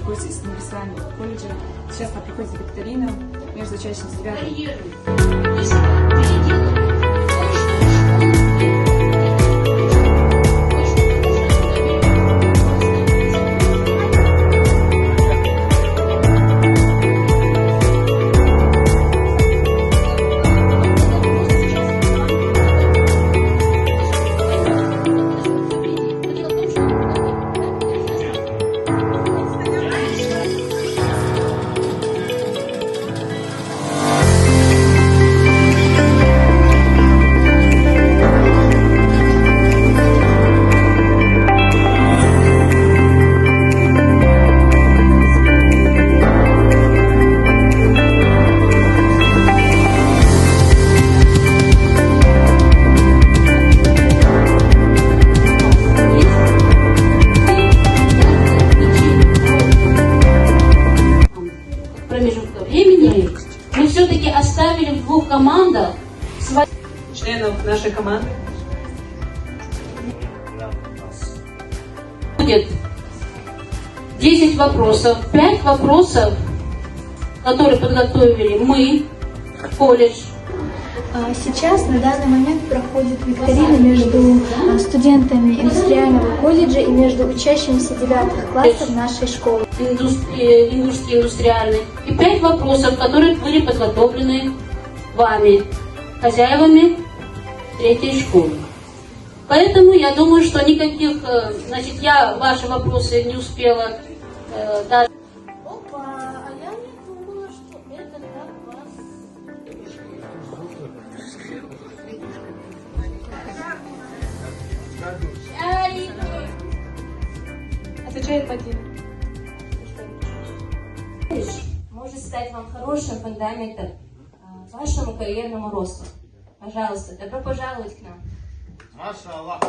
находится в универсальном колледже. Сейчас нам проходит викторина между учащимися 9. Промежутка времени мы все-таки оставили в двух командах своих Членов нашей команды будет 10 вопросов, 5 вопросов, которые подготовили мы, колледж. Сейчас на данный момент проходит викторина между студентами индустриального колледжа и между учащимися 9 классов нашей школы. Индустриальный. И 5 вопросов, которые были подготовлены вами, хозяевами третьей школы. Поэтому я думаю, что никаких, значит, я ваши вопросы не успела дать. Опа, а я не думала, что это так вас... отвечает Вадим. Может стать вам хорошим фундаментом вашему карьерному росту. Пожалуйста, добро пожаловать к нам. Маша Аллах.